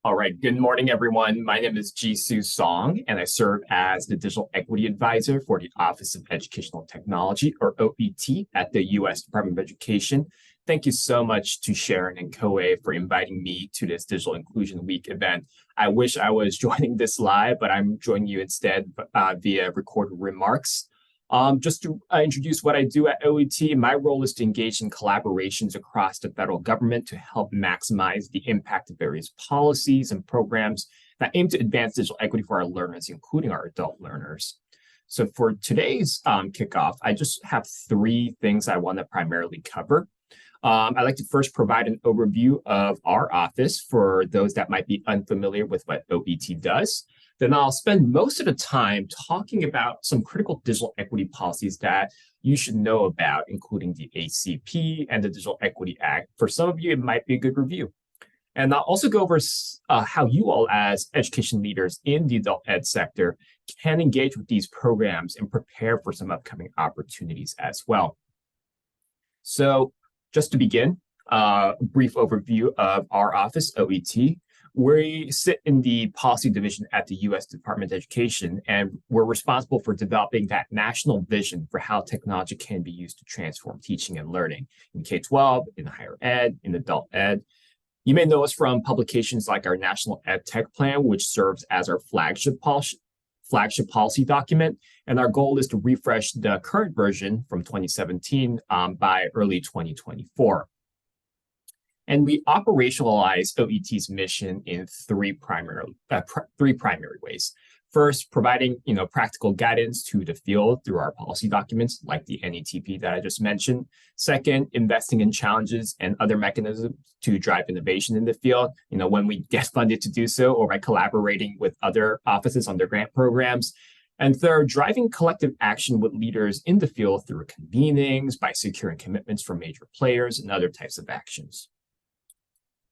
All right, good morning, everyone. My name is Jisoo Song, and I serve as the Digital Equity Advisor for the Office of Educational Technology, or OET, at the U.S. Department of Education. Thank you so much to Sharon and Coabe for inviting me to this Digital Inclusion Week event. I wish I was joining this live, but I'm joining you instead via recorded remarks. Just to introduce what I do at OET, my role is to engage in collaborations across the federal government to help maximize the impact of various policies and programs that aim to advance digital equity for our learners, including our adult learners. So for today's kickoff, I just have three things I want to primarily cover. I'd like to first provide an overview of our office for those that might be unfamiliar with what OET does. Then I'll spend most of the time talking about some critical digital equity policies that you should know about, including the ACP and the Digital Equity Act. For some of you, it might be a good review. And I'll also go over how you all as education leaders in the adult ed sector can engage with these programs and prepare for some upcoming opportunities as well. So just to begin, a brief overview of our office, OET. We sit in the policy division at the U.S. Department of Education, and we're responsible for developing that national vision for how technology can be used to transform teaching and learning in K-12, in higher ed, in adult ed. You may know us from publications like our National Ed Tech Plan, which serves as our flagship policy document. And our goal is to refresh the current version from 2017 by early 2024. And we operationalize OET's mission in three primary ways. First, providing practical guidance to the field through our policy documents, like the NETP that I just mentioned. Second, investing in challenges and other mechanisms to drive innovation in the field, when we get funded to do so, or by collaborating with other offices on their grant programs. And third, driving collective action with leaders in the field through convenings, by securing commitments from major players, and other types of actions.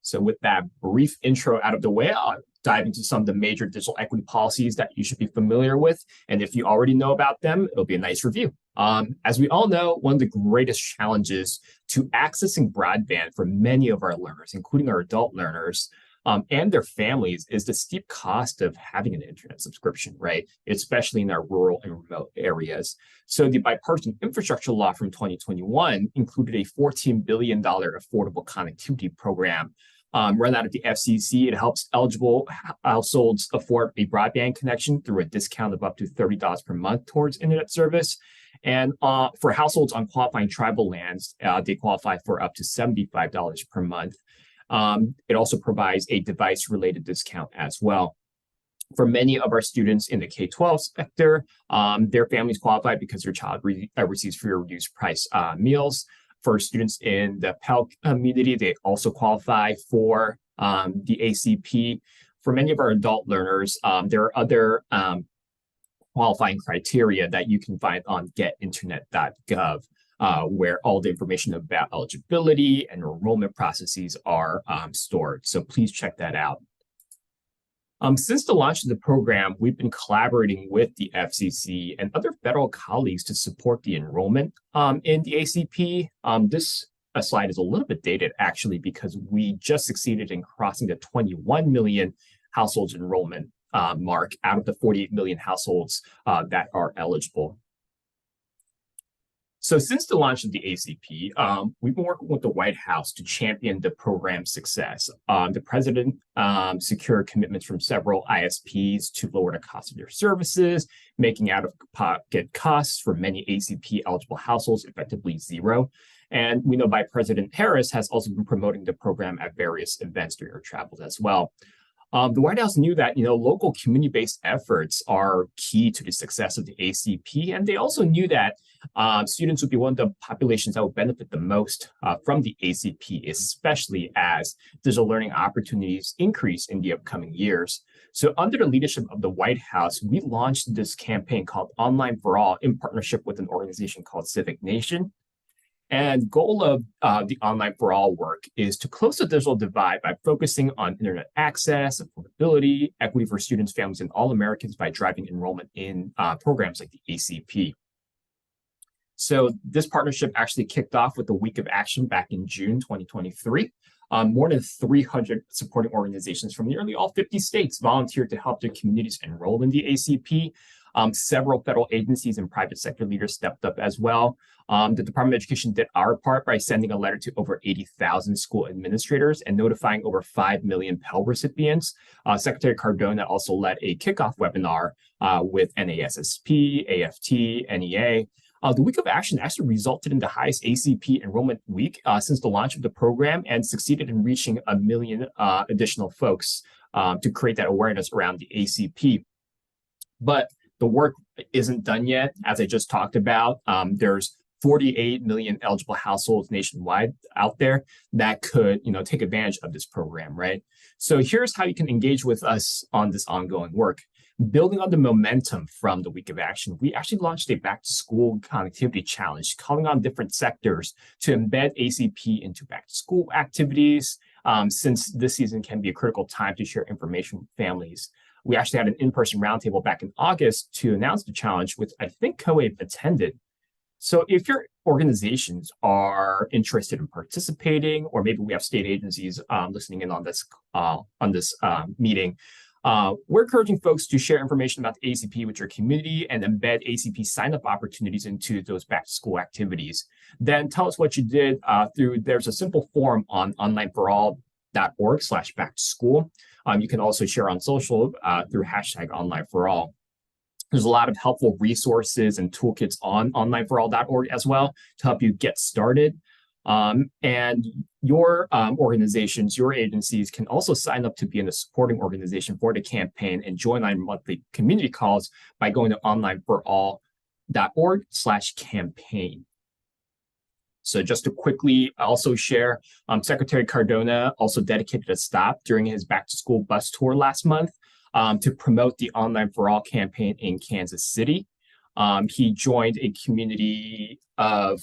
So with that brief intro out of the way, I'll dive into some of the major digital equity policies that you should be familiar with. And if you already know about them, it'll be a nice review. As we all know, one of the greatest challenges to accessing broadband for many of our learners, including our adult learners, and their families, is the steep cost of having an internet subscription, right? Especially in our rural and remote areas. So the bipartisan infrastructure law from 2021 included a $14 billion affordable connectivity program run out of the FCC. It helps eligible households afford a broadband connection through a discount of up to $30 per month towards internet service. And for households on qualifying tribal lands, they qualify for up to $75 per month. It also provides a device-related discount as well. For many of our students in the K-12 sector, their families qualify because their child receives free or reduced price meals. For students in the Pell community, they also qualify for the ACP. For many of our adult learners, there are other qualifying criteria that you can find on getinternet.gov. Where all the information about eligibility and enrollment processes are stored. So please check that out. Since the launch of the program, we've been collaborating with the FCC and other federal colleagues to support the enrollment in the ACP. This slide is a little bit dated, actually, because we just succeeded in crossing the 21 million households enrollment mark out of the 48 million households that are eligible. So since the launch of the ACP, we've been working with the White House to champion the program's success. The president secured commitments from several ISPs to lower the cost of their services, making out-of-pocket costs for many ACP-eligible households effectively zero. And we know Vice President Harris has also been promoting the program at various events during her travels as well. The White House knew that local community-based efforts are key to the success of the ACP, and they also knew that students would be one of the populations that would benefit the most from the ACP, especially as digital learning opportunities increase in the upcoming years. So under the leadership of the White House, we launched this campaign called Online for All in partnership with an organization called Civic Nation. And goal of the Online for All work is to close the digital divide by focusing on internet access, affordability, equity for students, families, and all Americans by driving enrollment in programs like the ACP. So this partnership actually kicked off with the Week of Action back in June 2023. More than 300 supporting organizations from nearly all 50 states volunteered to help their communities enroll in the ACP. Several federal agencies and private sector leaders stepped up as well. The Department of Education did our part by sending a letter to over 80,000 school administrators and notifying over 5 million Pell recipients. Secretary Cardona also led a kickoff webinar with NASSP, AFT, NEA. The Week of Action actually resulted in the highest ACP enrollment week since the launch of the program and succeeded in reaching 1 million additional folks to create that awareness around the ACP. But the work isn't done yet. As I just talked about, there's 48 million eligible households nationwide out there that could, take advantage of this program, right? So here's how you can engage with us on this ongoing work. Building on the momentum from the Week of Action, we actually launched a back-to-school connectivity challenge, calling on different sectors to embed ACP into back-to-school activities, since this season can be a critical time to share information with families. We actually had an in-person roundtable back in August to announce the challenge, which I think Coabe attended. So if your organizations are interested in participating, or maybe we have state agencies listening in on this meeting, we're encouraging folks to share information about the ACP with your community and embed ACP sign-up opportunities into those back-to-school activities. Then tell us what you did there's a simple form on onlineforall.org/back-to-school. You can also share on social through #OnlineForAll. There's a lot of helpful resources and toolkits on onlineforall.org as well to help you get started. And your organizations, your agencies can also sign up to be in a supporting organization for the campaign and join our monthly community calls by going to onlineforall.org/campaign. So just to quickly also share, Secretary Cardona also dedicated a stop during his back-to-school bus tour last month to promote the Online for All campaign in Kansas City. He joined a community of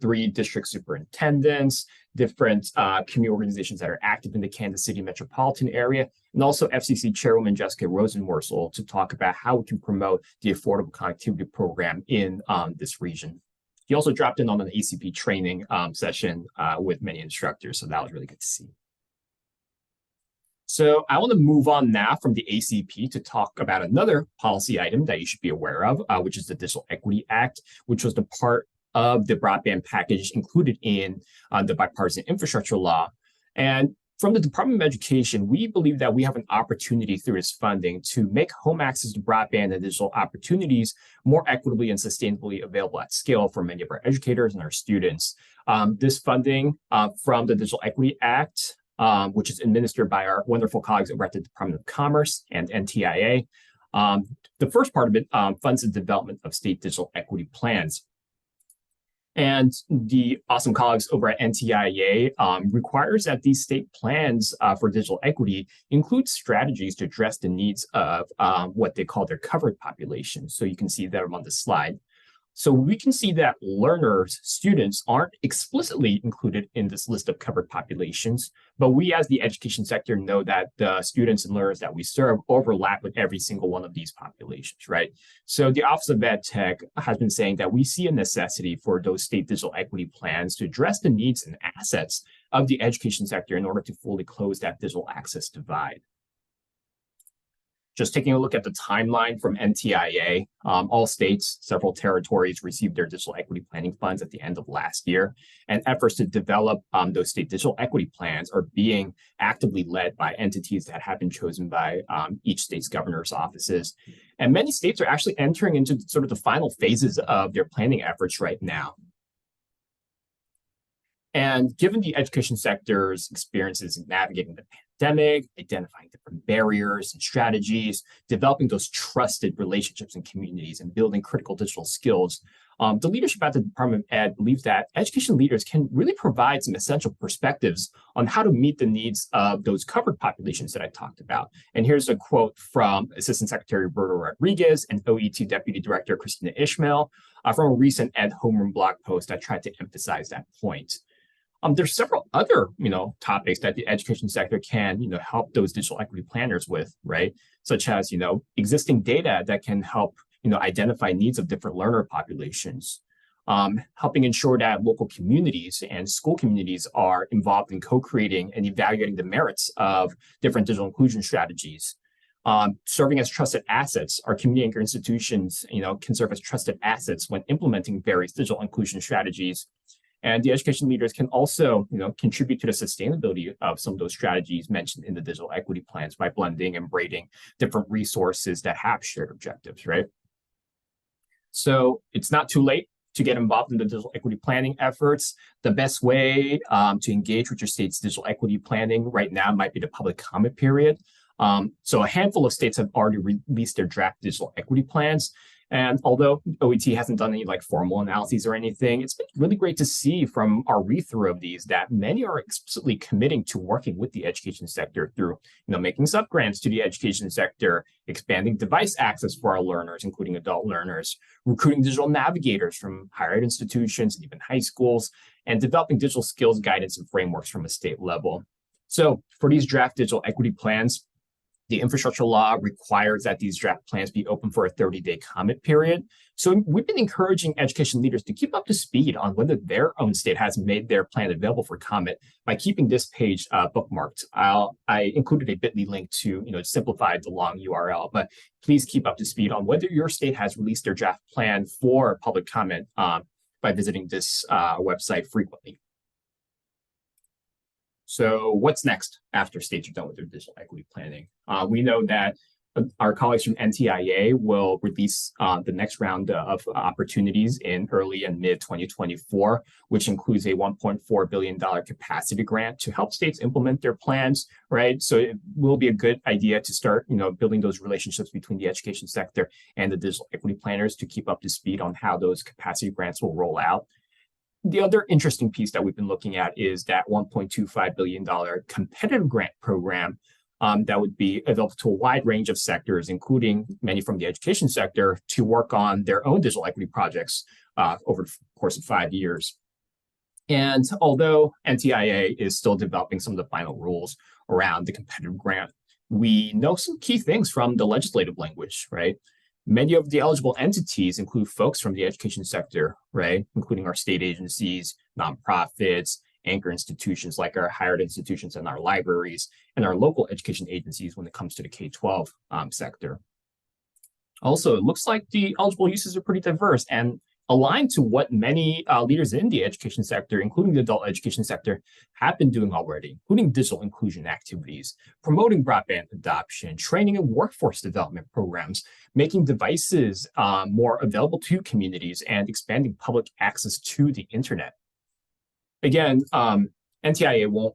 3 district superintendents, different community organizations that are active in the Kansas City metropolitan area, and also FCC Chairwoman Jessica Rosenworcel to talk about how we can promote the Affordable Connectivity Program in this region. He also dropped in on an ACP training session with many instructors, so that was really good to see. So I want to move on now from the ACP to talk about another policy item that you should be aware of, which is the Digital Equity Act, which was the part of the broadband package included in the bipartisan infrastructure law. And from the Department of Education, we believe that we have an opportunity through this funding to make home access to broadband and digital opportunities more equitably and sustainably available at scale for many of our educators and our students. This funding from the Digital Equity Act, which is administered by our wonderful colleagues over at the Department of Commerce and NTIA. The first part of it funds the development of state digital equity plans. And the awesome colleagues over at NTIA requires that these state plans for digital equity include strategies to address the needs of what they call their covered population. So you can see them on the slide. So we can see that learners, students aren't explicitly included in this list of covered populations, but we as the education sector know that the students and learners that we serve overlap with every single one of these populations, right? So the Office of Ed Tech has been saying that we see a necessity for those state digital equity plans to address the needs and assets of the education sector in order to fully close that digital access divide. Just taking a look at the timeline from NTIA, all states, several territories received their digital equity planning funds at the end of last year, and efforts to develop those state digital equity plans are being actively led by entities that have been chosen by each state's governor's offices. And many states are actually entering into sort of the final phases of their planning efforts right now. And given the education sector's experiences in navigating the pandemic, identifying different barriers and strategies, developing those trusted relationships and communities, and building critical digital skills, the leadership at the Department of Ed believes that education leaders can really provide some essential perspectives on how to meet the needs of those covered populations that I talked about. And here's a quote from Assistant Secretary Roberto Rodriguez and OET Deputy Director Christina Ishmael from a recent Ed Homeroom blog post that tried to emphasize that point. There's several other, topics that the education sector can, help those digital equity planners with, right? Such as, existing data that can help, identify needs of different learner populations. helping ensure that local communities and school communities are involved in co-creating and evaluating the merits of different digital inclusion strategies. Serving as trusted assets, our community anchor institutions, can serve as trusted assets when implementing various digital inclusion strategies. And the education leaders can also, contribute to the sustainability of some of those strategies mentioned in the digital equity plans by blending and braiding different resources that have shared objectives, right? So it's not too late to get involved in the digital equity planning efforts. The best way to engage with your state's digital equity planning right now might be the public comment period. So a handful of states have already released their draft digital equity plans. And although OET hasn't done any formal analyses or anything, it's been really great to see from our read-through of these that many are explicitly committing to working with the education sector through, making subgrants to the education sector, expanding device access for our learners, including adult learners, recruiting digital navigators from higher ed institutions and even high schools, and developing digital skills guidance and frameworks from a state level. So for these draft digital equity plans, the infrastructure law requires that these draft plans be open for a 30-day comment period. So we've been encouraging education leaders to keep up to speed on whether their own state has made their plan available for comment by keeping this page bookmarked. I included a bit.ly link to simplify the long URL, but please keep up to speed on whether your state has released their draft plan for public comment by visiting this website frequently. So what's next after states are done with their digital equity planning? We know that our colleagues from NTIA will release the next round of opportunities in early and mid 2024, which includes a $1.4 billion capacity grant to help states implement their plans, right? So it will be a good idea to start, building those relationships between the education sector and the digital equity planners to keep up to speed on how those capacity grants will roll out. The other interesting piece that we've been looking at is that $1.25 billion competitive grant program that would be available to a wide range of sectors, including many from the education sector, to work on their own digital equity projects over the course of 5 years. And although NTIA is still developing some of the final rules around the competitive grant, we know some key things from the legislative language, right? Many of the eligible entities include folks from the education sector, right? Including our state agencies, nonprofits, anchor institutions like our higher ed institutions and our libraries, and our local education agencies when it comes to the K-12 sector. Also, it looks like the eligible uses are pretty diverse and aligned to what many leaders in the education sector, including the adult education sector, have been doing already, including digital inclusion activities, promoting broadband adoption, training and workforce development programs, making devices more available to communities, and expanding public access to the internet. Again, NTIA won't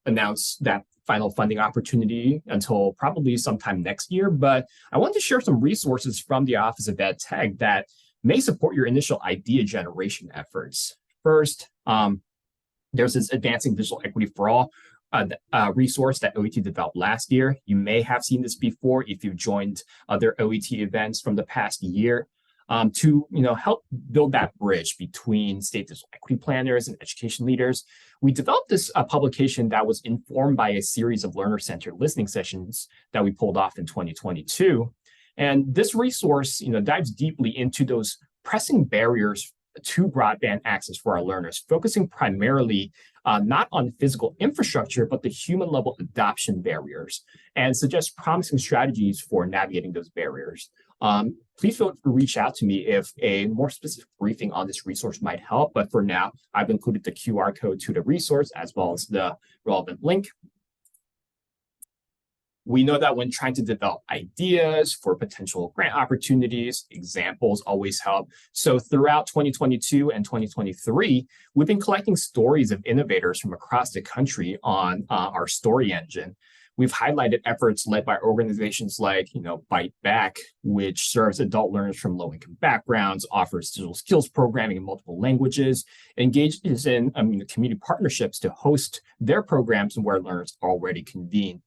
announce that final funding opportunity until probably sometime next year, but I want to share some resources from the Office of Ed Tech that may support your initial idea generation efforts. First, there's this Advancing Digital Equity for All resource that OET developed last year. You may have seen this before if you've joined other OET events from the past year. To help build that bridge between state digital equity planners and education leaders. We developed this publication that was informed by a series of learner-centered listening sessions that we pulled off in 2022. And this resource, dives deeply into those pressing barriers to broadband access for our learners, focusing primarily not on physical infrastructure, but the human level adoption barriers, and suggests promising strategies for navigating those barriers. Please feel free to reach out to me if a more specific briefing on this resource might help. But for now, I've included the QR code to the resource as well as the relevant link. We know that when trying to develop ideas for potential grant opportunities, examples always help. So throughout 2022 and 2023, we've been collecting stories of innovators from across the country on our story engine. We've highlighted efforts led by organizations like, Bite Back, which serves adult learners from low-income backgrounds, offers digital skills programming in multiple languages, engages in community partnerships to host their programs where learners already convene.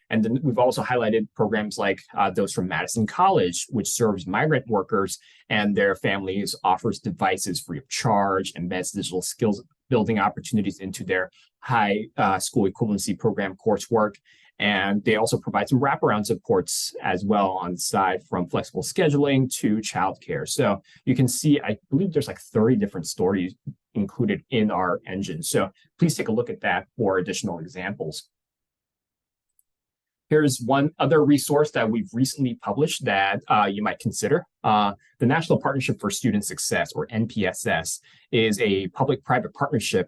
And then we've also highlighted programs like those from Madison College, which serves migrant workers and their families, offers devices free of charge, embeds digital skills building opportunities into their high school equivalency program coursework. And they also provide some wraparound supports as well on the side, from flexible scheduling to childcare. So you can see, I believe there's like 30 different stories included in our engine. So please take a look at that for additional examples. Here's one other resource that we've recently published that you might consider. The National Partnership for Student Success, or NPSS, is a public-private partnership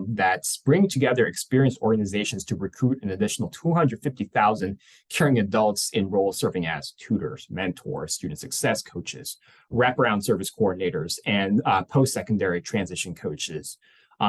that's bringing together experienced organizations to recruit an additional 250,000 caring adults in roles serving as tutors, mentors, student success coaches, wraparound service coordinators, and post-secondary transition coaches.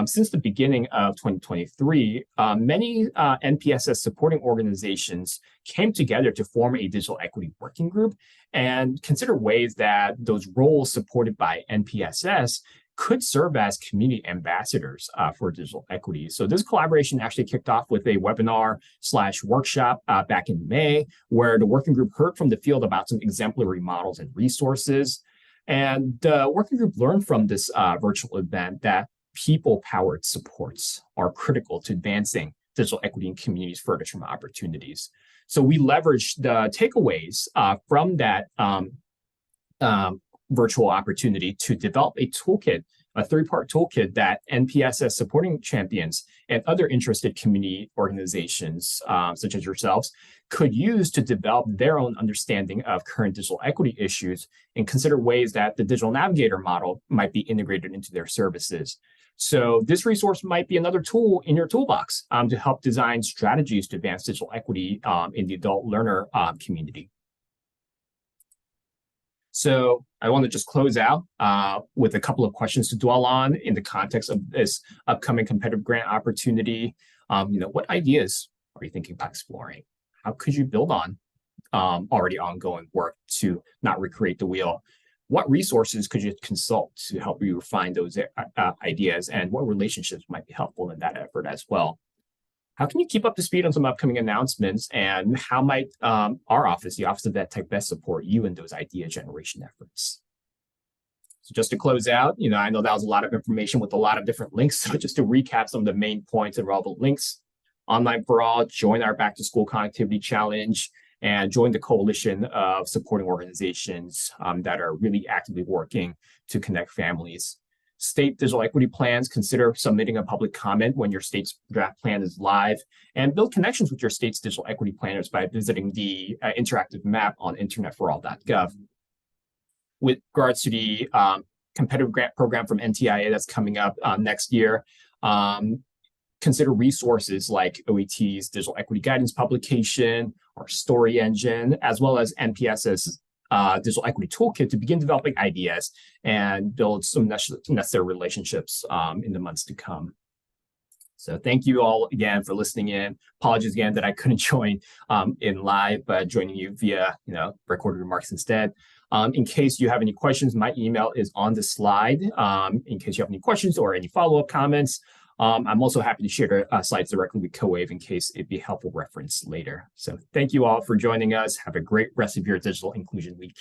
Since the beginning of 2023, many NPSS supporting organizations came together to form a digital equity working group and consider ways that those roles supported by NPSS could serve as community ambassadors for digital equity. So this collaboration actually kicked off with a webinar/workshop back in May, where the working group heard from the field about some exemplary models and resources. And the working group learned from this virtual event that people-powered supports are critical to advancing digital equity in communities' furthest from opportunities. So we leveraged the takeaways from that virtual opportunity to develop a toolkit, a three-part toolkit that NPSS supporting champions and other interested community organizations, such as yourselves, could use to develop their own understanding of current digital equity issues and consider ways that the digital navigator model might be integrated into their services. So this resource might be another tool in your toolbox to help design strategies to advance digital equity in the adult learner community. So I want to just close out with a couple of questions to dwell on in the context of this upcoming competitive grant opportunity. What ideas are you thinking about exploring? How could you build on already ongoing work to not recreate the wheel? What resources could you consult to help you refine those ideas, and what relationships might be helpful in that effort as well? How can you keep up to speed on some upcoming announcements, and how might our office, the Office of EdTech, best support you in those idea generation efforts? So just to close out, I know that was a lot of information with a lot of different links. So just to recap some of the main points and relevant links: Online for All, join our Back to School Connectivity Challenge, and join the coalition of supporting organizations that are really actively working to connect families. State digital equity plans, consider submitting a public comment when your state's draft plan is live, and build connections with your state's digital equity planners by visiting the interactive map on internetforall.gov. With regards to the competitive grant program from NTIA that's coming up next year, consider resources like OET's Digital Equity Guidance publication or Story Engine, as well as NPS's Digital Equity Toolkit to begin developing ideas and build some necessary relationships in the months to come. So thank you all again for listening in. Apologies again that I couldn't join in live, but joining you via recorded remarks instead. In case you have any questions, my email is on the slide. In case you have any questions or any follow-up comments, I'm also happy to share the slides directly with Coabe in case it'd be a helpful reference later. So thank you all for joining us. Have a great rest of your digital inclusion week.